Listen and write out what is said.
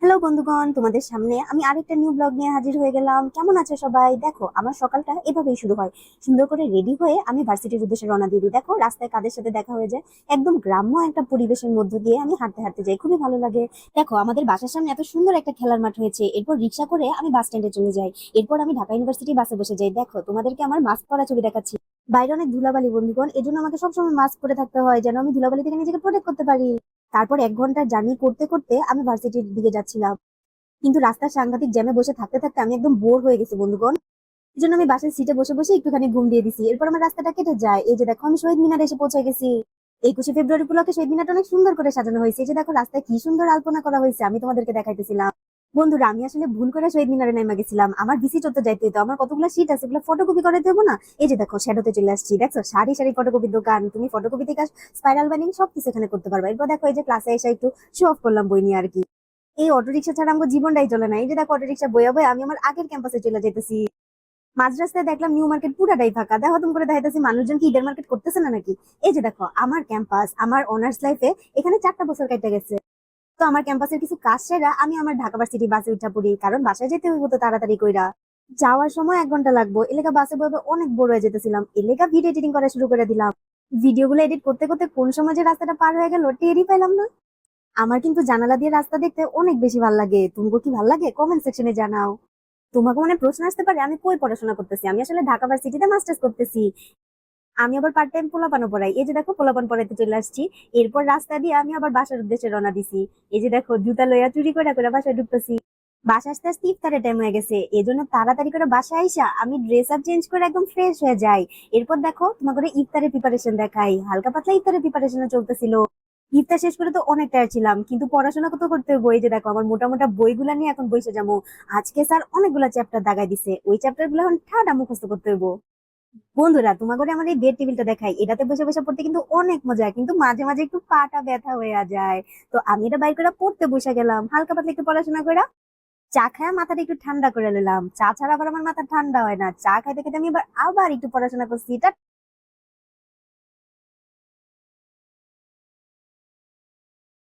Hello বন্ধুগণ, তোমাদের সামনে আমি আরেকটা নিউ ব্লগ নিয়ে হাজির হয়ে গেলাম। কেমন আছে সবাই? দেখো, আমার সকালটা এভাবেই শুরু হয়। সুন্দর করে রেডি হয়ে আমি ভার্সিটির উদ্দেশ্যে রওনা দিয়ে দিই। দেখো, রাস্তায় কাদের সাথে দেখা হয়ে যায়। একদম গ্রাম্য একটা পরিবেশের মধ্য দিয়ে আমি হাঁটতে হাঁটতে যাই, খুবই ভালো লাগে। দেখো, আমাদের বাসার সামনে এত সুন্দর একটা খেলার মাঠ হয়েছে। এরপর রিক্সা করে আমি বাস স্ট্যান্ডে চলে যাই। এরপর আমি ঢাকা ইউনিভার্সিটি বাসে বসে যাই। দেখো, তোমাদেরকে আমার মাস্ক পরা ছবি দেখাচ্ছি। বাইরে অনেক ধুলাবালি বন্ধুগণ, এজন্য আমাকে সবসময় মাস্ক পরে থাকতে হয়, যেন আমি ধুলাবালি থেকে নিজেকে প্রোটেক্ট করতে পারি। তারপর 1 ঘন্টার জার্নি করতে করতে আমি ভার্সিটির দিকে যাচ্ছিলাম, কিন্তু রাস্তার সাংঘাতিক জ্যামে বসে থাকতে থাকতে আমি একদম বোর হয়ে গেছি বন্ধুগণ। এই জন্য আমি বাসের সিটে বসে বসে একটুখানি ঘুম দিয়ে দিছি। এরপর আমার রাস্তাটা কেটে যায়। এই যে দেখো, আমি শহীদ মিনারে এসে পৌঁছে গেছি। 21শে ফেব্রুয়ারি উপলক্ষে শহীদ মিনারটা অনেক সুন্দর করে সাজানো হয়েছে। এই যে দেখো, রাস্তায় কি সুন্দর আলপনা করা হয়েছে, আমি তোমাদেরকে দেখাইতেছিলাম। বন্ধুরা, আমি আসলে ভুল করে শহীদ মিনারে নেমে গেছিলাম। আমার বিসি চত্বর যাইতে হতো, আমার কতগুলো সিট আছে, ওগুলো ফটোকপি করে দেবো না। এই যে দেখো, শ্যাডোতে চলে আসছি। দেখছো, সারি সারি ফটোকপির দোকান। তুমি ফটোকপি থেকে স্পাইরাল বাইন্ডিং সবকিছু এখানে করতে পারবা। এরপর দেখো, এই যে ক্লাসে এসে একটু শো অফ করলাম বই নিয়ে আর কি। এই অটো রিক্সা ছাড়া আমার জীবনটাই চলে না। এই যে দেখো, অটো রিক্সা বইয়া বইয়া আমি আমার আগের ক্যাম্পাসে চলে যেতেছি। মাঝ রাস্তায় দেখলাম নিউ মার্কেট পুরাটাই ফাঁকা। দেখো, তুমি করে দেখাইতেছি মানুষজন কি ঈদের মার্কেট করতেছে না নাকি। এই যে দেখো, আমার ক্যাম্পাস, আমার অনার্স লাইফে এখানে 4টা বছর কেটে গেছে। তো আমার ক্যাম্পাসের কিছু কাজ সেরা আমি আমার ঢাকা ভার্সিটি বাসে উঠা পড়ি, কারণ বাসায় যেতে হইব তো তাড়াতাড়ি কইরা। যাওয়ার সময় 1 ঘন্টা লাগবো। এলাকা বাসে বসে অনেক বোর হয়ে যেতেছিলাম। এলাকা ভিডিও এডিটিং করা শুরু করে দিলাম। ভিডিও গুলো এডিট করতে করতে কোন সময় যে রাস্তাটা পার হয়ে গেল টেরই পেলাম না। আমার কিন্তু জানালা দিয়ে রাস্তা দেখতে অনেক বেশি ভালো লাগে। তুমগো কি ভালো লাগে? কমেন্ট সেকশনে জানাও। তোমাকে মনে প্রশ্ন আসতে পারে আমি কই পড়াশোনা করতেছি। আমি আসলে ঢাকা ভার্সিটিতে মাস্টার্স করতেছি। আমি আবার পার্ট টাইম পোলাপানও পড়াই। এই যে দেখো, পোলাপান পড়াইতে চলে আসছি। এরপর রাস্তা দিয়ে আমি আবার বাসার উদ্দেশ্যে রওনা দিছি। এই যে দেখো, জুতা লইয়া চুরি করে করে বাসায় ঢুকতেছি। বাসা আসতে আসতে ইফতারের টাইম হয়ে গেছে, এই জন্য তাড়াতাড়ি করে বাসায় আইসা আমি ড্রেস আপ চেঞ্জ করে একদম ফ্রেশ হয়ে যাই। এরপর দেখো, তোমার করে ইফতারের প্রিপারেশন দেখাই। হালকা পাতলা ইফতারের প্রিপারেশন চলতেছিল। ইফতার শেষ করে তো অনেক টায়ার ছিলাম, কিন্তু পড়াশোনা কত করতে হবে। এই যে দেখো, আমার মোটা মোটা বইগুলা নিয়ে এখন বসে যাবো। আজকে স্যার অনেকগুলা চ্যাপ্টার দাগাই দিছে, ওই চ্যাপ্টার গুলো এখন ঠাডা মুখস্থ করতে হইব। বন্ধুরা, তোমার করে আমার এই বেড টেবিলটা দেখাই। এটাতে বসে বসে পড়তে কিন্তু অনেক মজা, কিন্তু মাঝে মাঝে একটু পাটা ব্যথা হয়ে যায়। তো আমি এটা বাইর করে পড়তে বসে গেলাম, হালকা পাতলা একটু পড়াশোনা করে। চা খায় মাথাটা একটু ঠান্ডা করে নিলাম। চা ছাড়া আবার আমার মাথা ঠান্ডা হয় না। চা খাইতে খাইতে আমি আবার আবার একটু পড়াশোনা করছি।